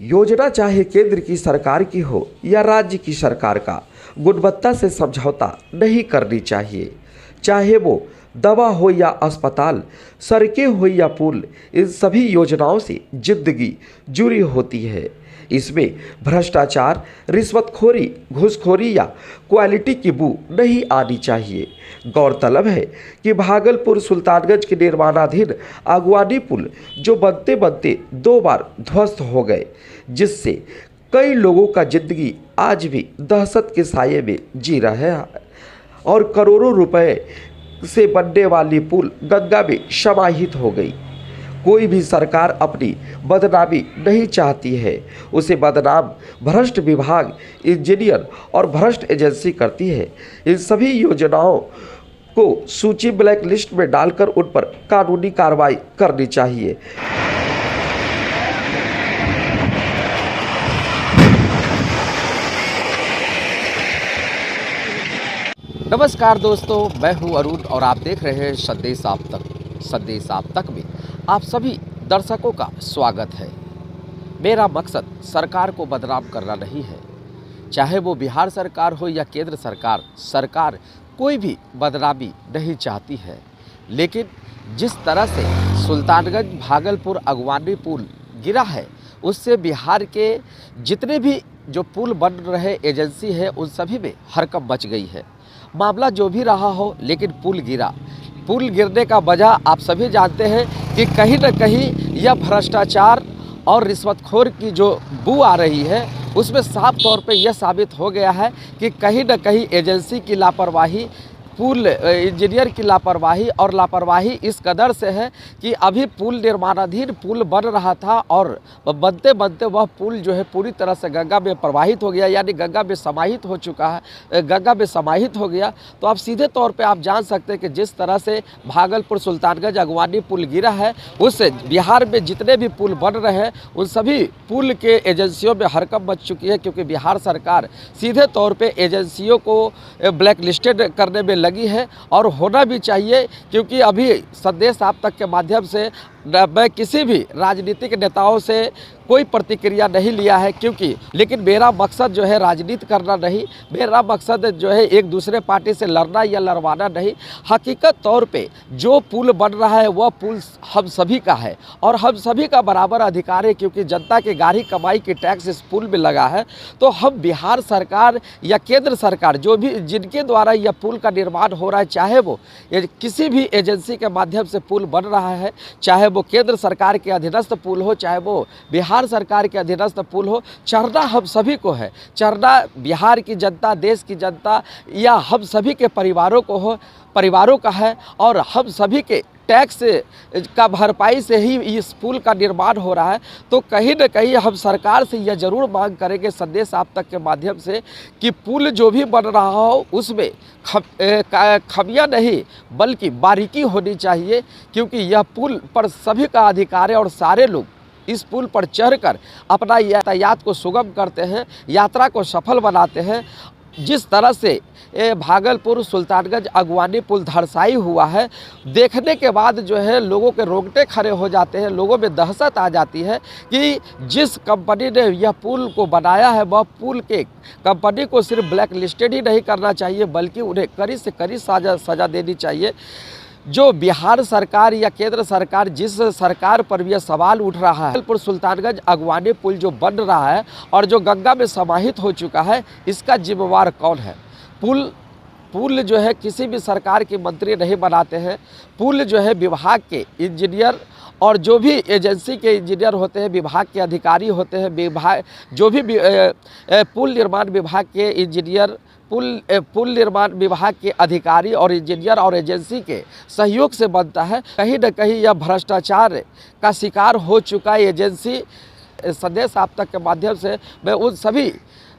योजना चाहे केंद्र की सरकार की हो या राज्य की सरकार का, गुणवत्ता से समझौता नहीं करनी चाहिए। चाहे वो दवा हो या अस्पताल, सड़कें हो या पुल, इन सभी योजनाओं से जिंदगी जुड़ी होती है। इसमें भ्रष्टाचार, रिश्वतखोरी, घूसखोरी या क्वालिटी की बू नहीं आनी चाहिए। गौरतलब है कि भागलपुर सुल्तानगंज के निर्माणाधीन अगवानी पुल जो बनते बनते 2 बार ध्वस्त हो गए, जिससे कई लोगों का जिंदगी आज भी दहशत के साये में जी रहा है और करोड़ों रुपए से बनने वाली पुल गंगा में समाहित हो गई। कोई भी सरकार अपनी बदनामी नहीं चाहती है, उसे बदनाम भ्रष्ट विभाग, इंजीनियर और भ्रष्ट एजेंसी करती है। इन सभी योजनाओं को सूची ब्लैक लिस्ट में डालकर उन पर कानूनी कार्रवाई करनी चाहिए। नमस्कार दोस्तों, मैं हूं अरुण और आप देख रहे हैं संदेश आप तक। संदेश आप तक में आप सभी दर्शकों का स्वागत है। मेरा मकसद सरकार को बदनाम करना नहीं है। चाहे वो बिहार सरकार हो या केंद्र सरकार, सरकार कोई भी बदनामी नहीं चाहती है। लेकिन जिस तरह से सुल्तानगंज भागलपुर अगवानी पुल गिरा है, उससे बिहार के जितने भी जो पुल बन रहे एजेंसी है, उन सभी में हड़कंप मच गई है। मामला जो भी रहा हो, लेकिन पुल गिरा। पुल गिरने का वजह आप सभी जानते हैं कि कहीं न कहीं यह भ्रष्टाचार और रिश्वतखोर की जो बू आ रही है, उसमें साफ तौर पे यह साबित हो गया है कि कहीं न कहीं एजेंसी की लापरवाही, पुल इंजीनियर की लापरवाही और लापरवाही इस कदर से है कि अभी पुल निर्माणाधीन पुल बन रहा था और बनते बनते वह पुल जो है पूरी तरह से गंगा में प्रवाहित हो गया, यानी गंगा में समाहित हो चुका है, गंगा में समाहित हो गया। तो आप सीधे तौर पे आप जान सकते हैं कि जिस तरह से भागलपुर सुल्तानगंज अगवानी पुल गिरा है, उससे बिहार में जितने भी पुल बन रहे हैं, उन सभी पुल के एजेंसियों में हड़कंप मच चुकी है, क्योंकि बिहार सरकार सीधे तौर पर एजेंसियों को ब्लैक लिस्टेड करने में लगी है और होना भी चाहिए। क्योंकि अभी संदेश आप तक के माध्यम से मैं किसी भी राजनीतिक नेताओं से कोई प्रतिक्रिया नहीं लिया है, क्योंकि लेकिन मेरा मकसद जो है राजनीति करना नहीं, मेरा मकसद जो है एक दूसरे पार्टी से लड़ना या लड़वाना नहीं। हकीकत तौर पे जो पुल बन रहा है वह पुल हम सभी का है और हम सभी का बराबर अधिकार है, क्योंकि जनता के गाढ़ी कमाई की टैक्स इस पुल में लगा है। तो हम बिहार सरकार या केंद्र सरकार जो भी जिनके द्वारा यह पुल का निर्माण हो रहा है, चाहे वो किसी भी एजेंसी के माध्यम से पुल बन रहा है, चाहे वो केंद्र सरकार के अधीनस्थ पुल हो, चाहे वो बिहार सरकार के अधीनस्थ पुल हो, चढ़ना हम सभी को है। चढ़ना बिहार की जनता, देश की जनता या हम सभी के परिवारों का है और हम सभी के टैक्स का भरपाई से ही इस पुल का निर्माण हो रहा है। तो कहीं न कहीं हम सरकार से यह जरूर मांग करेंगे संदेश आप तक के माध्यम से कि पुल जो भी बन रहा हो उसमें खमियां नहीं बल्कि बारीकी होनी चाहिए, क्योंकि यह पुल पर सभी का अधिकार है और सारे लोग इस पुल पर चढ़कर अपना यातायात को सुगम करते हैं, यात्रा को सफल बनाते हैं। जिस तरह से भागलपुर सुल्तानगंज अगवानी पुल धराशायी हुआ है, देखने के बाद जो है लोगों के रोंगटे खड़े हो जाते हैं, लोगों में दहशत आ जाती है कि जिस कंपनी ने यह पुल को बनाया है, वह पुल के कंपनी को सिर्फ ब्लैक लिस्टेड ही नहीं करना चाहिए, बल्कि उन्हें कड़ी से कड़ी सज़ा देनी चाहिए। जो बिहार सरकार या केंद्र सरकार, जिस सरकार पर यह सवाल उठ रहा है, भागलपुर सुल्तानगंज अगवानी पुल जो बन रहा है और जो गंगा में समाहित हो चुका है, इसका जिम्मेवार कौन है? पुल जो है किसी भी सरकार के मंत्री नहीं बनाते हैं। पुल जो है विभाग के इंजीनियर और जो भी एजेंसी के इंजीनियर होते हैं, विभाग के अधिकारी होते हैं, विभाग जो भी पुल निर्माण विभाग के इंजीनियर, पुल निर्माण विभाग के अधिकारी और इंजीनियर और एजेंसी के सहयोग से बनता है। कहीं न कहीं यह भ्रष्टाचार का शिकार हो चुका है एजेंसी। संदेश आप तक के माध्यम से मैं उन सभी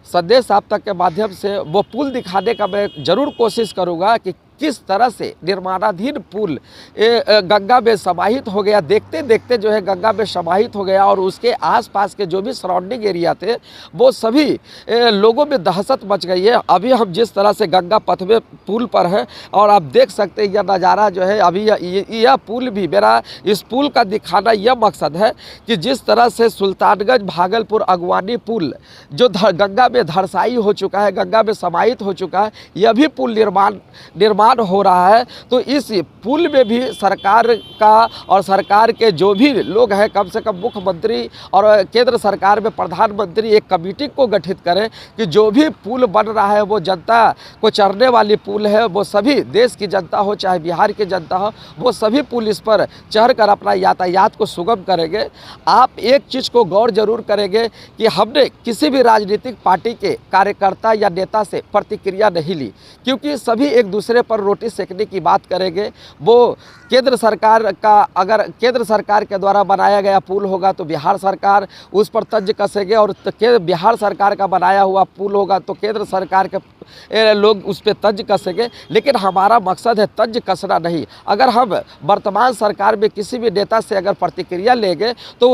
संदेश आप तक के माध्यम से वो पुल दिखाने का मैं ज़रूर कोशिश करूँगा कि किस तरह से निर्माणाधीन पुल गंगा में समाहित हो गया। देखते देखते जो है गंगा में समाहित हो गया और उसके आसपास के जो भी सराउंडिंग एरिया थे वो सभी लोगों में दहशत मच गई है। अभी हम जिस तरह से गंगा पथ में पुल पर हैं और आप देख सकते हैं यह नज़ारा जो है अभी यह पुल भी, मेरा इस पुल का दिखाना यह मकसद है कि जिस तरह से सुल्तानगंज भागलपुर अगवानी पुल जो गंगा में धरसाई हो चुका है, गंगा में समाहित हो चुका है, यह भी पुल निर्माण हो रहा है। तो इस पुल में भी सरकार का और सरकार के जो भी लोग हैं, कम से कम मुख्यमंत्री और केंद्र सरकार में प्रधानमंत्री एक कमेटी को गठित करें कि जो भी पुल बन रहा है वो जनता को चढ़ने वाली पुल है, वो सभी देश की जनता हो चाहे बिहार की जनता हो, वो सभी पुल इस पर चढ़कर अपना यातायात को सुगम करेंगे। आप एक चीज़ को गौर जरूर करेंगे कि हमने किसी भी राजनीतिक पार्टी के कार्यकर्ता या नेता से प्रतिक्रिया नहीं ली, क्योंकि सभी एक दूसरे पर रोटी सेकने की बात करेंगे। वो केंद्र सरकार का, अगर केंद्र सरकार के द्वारा बनाया गया पुल होगा तो बिहार सरकार उस पर तंज कसेंगे, और बिहार सरकार का बनाया हुआ पुल होगा तो केंद्र सरकार के लोग उस पर तंज कसेंगे। लेकिन हमारा मकसद है तंज कसना नहीं। अगर हम वर्तमान सरकार में किसी भी नेता से अगर प्रतिक्रिया लेंगे तो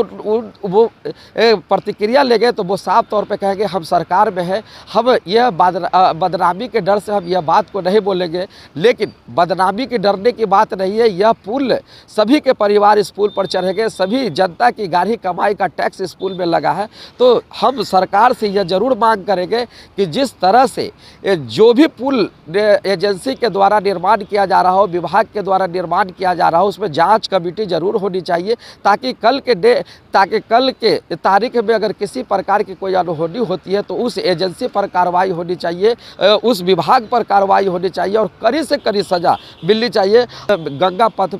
वो प्रतिक्रिया लेंगे तो वो साफ तौर पे कहेंगे हम सरकार में हैं, हम यह बदनामी के डर से हम यह बात को नहीं बोलेंगे। लेकिन बदनामी के डरने की बात नहीं है, यह पुल सभी के परिवार इस पुल पर चढ़ेंगे, सभी जनता की गाढ़ी कमाई का टैक्स इस पुल में लगा है। तो हम सरकार से यह जरूर मांग करेंगे कि जिस तरह से जो भी पुल एजेंसी के द्वारा निर्माण किया जा रहा हो, विभाग के द्वारा निर्माण किया जा रहा हो, उसमें जांच कमेटी जरूर होनी चाहिए, ताकि कल के तारीख में अगर किसी प्रकार की कोई अनहोनी होती है तो उस एजेंसी पर कार्रवाई होनी चाहिए, उस विभाग पर कार्रवाई होनी चाहिए और कड़ी से कड़ी सजा मिलनी चाहिए। गंगा पथ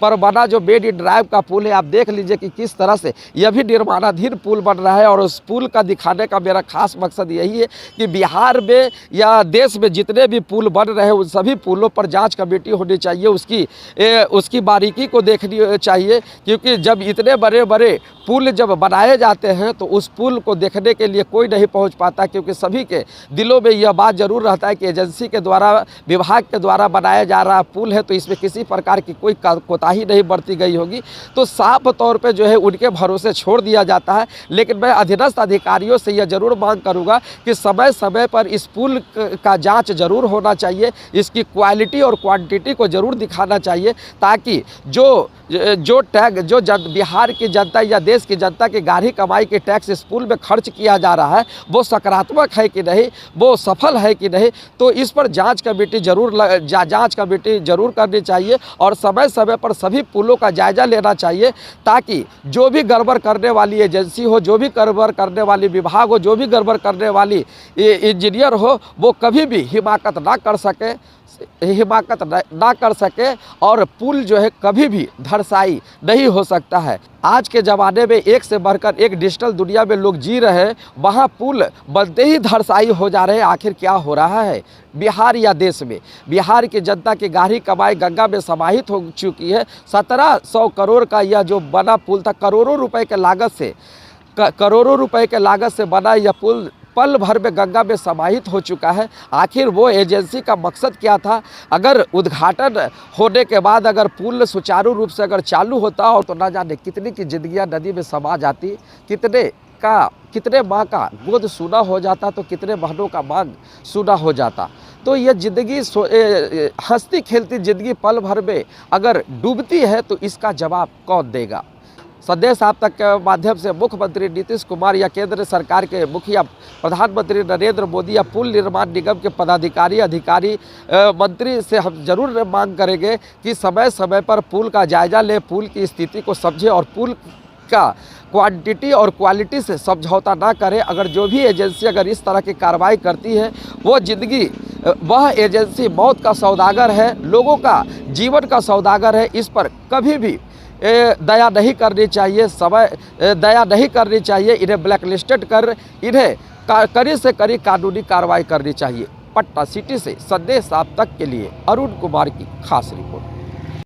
पर बना जो मेड इन ड्राइव का पुल है, आप देख लीजिए कि किस तरह से यह भी निर्माणाधीन पुल बन रहा है। और उस पुल का दिखाने का मेरा खास मकसद यही है कि बिहार में या देश में जितने भी पुल बन रहे हैं उन सभी पुलों पर जांच कमेटी होनी चाहिए, उसकी बारीकी को देखनी चाहिए, क्योंकि जब इतने बड़े बड़े पुल जब बनाए जाते हैं तो उस पुल को देखने के लिए कोई नहीं पहुंच पाता, क्योंकि सभी के दिलों में यह बात जरूर रहता है कि एजेंसी के द्वारा, विभाग के द्वारा बनाया जा रहा पुल है तो इसमें किसी प्रकार की कोई कोताही नहीं बरती गई होगी। तो साफ तौर पे जो है उनके भरोसे छोड़ दिया जाता है। लेकिन मैं अधीनस्थ अधिकारियों से यह जरूर मांग करूँगा कि समय समय पर इस पुल का जांच जरूर होना चाहिए, इसकी क्वालिटी और क्वांटिटी को जरूर दिखाना चाहिए, ताकि जो बिहार की जनता या देश की जनता की गाढ़ी कमाई के टैक्स इस पुल में खर्च किया जा रहा है वो सकारात्मक है कि नहीं, वो सफल है कि नहीं। तो इस पर जांच कमेटी जरूर करनी चाहिए और समय समय पर सभी पुलों का जायजा लेना चाहिए, ताकि जो भी गड़बड़ करने वाली एजेंसी हो, जो भी गड़बड़ करने वाली विभाग हो, जो भी गड़बड़ करने वाली इंजीनियर हो, वो कभी भी हिमाकत ना कर सके और पुल जो है कभी भी धरसाई नहीं हो सकता है। आज के ज़माने में एक से बढ़कर एक डिजिटल दुनिया में लोग जी रहे हैं, वहाँ पुल बनते ही धरसाई हो जा रहे हैं। आखिर क्या हो रहा है बिहार या देश में? बिहार की जनता की गाढ़ी कमाई गंगा में समाहित हो चुकी है। 1700 करोड़ का यह जो बना पुल था, करोड़ों रुपए के लागत से बना यह पुल पल भर में गंगा में समाहित हो चुका है। आखिर वो एजेंसी का मकसद क्या था? अगर उद्घाटन होने के बाद अगर पुल सुचारू रूप से अगर चालू होता हो तो ना जाने कितनी की जिंदगियां नदी में समा जाती, कितने माँ का गोद सूना हो जाता, तो कितने बहनों का मांग सूना हो जाता। तो यह जिंदगी हंसती खेलती जिंदगी पल भर में अगर डूबती है तो इसका जवाब कौन देगा? संदेश आप तक के माध्यम से मुख्यमंत्री नीतीश कुमार या केंद्र सरकार के मुखिया प्रधानमंत्री नरेंद्र मोदी या पुल निर्माण निगम के पदाधिकारी, अधिकारी, मंत्री से हम जरूर मांग करेंगे कि समय समय पर पुल का जायजा लें, पुल की स्थिति को समझें और पुल का क्वांटिटी और क्वालिटी से समझौता ना करें। अगर जो भी एजेंसी अगर इस तरह की कार्रवाई करती है वह एजेंसी मौत का सौदागर है, लोगों का जीवन का सौदागर है। इस पर कभी भी दया नहीं करनी चाहिए, इन्हें ब्लैकलिस्टेड कर इन्हें कड़ी से कड़ी कानूनी कार्रवाई करनी चाहिए। पटना सिटी से संदेश आप तक के लिए अरुण कुमार की खास रिपोर्ट।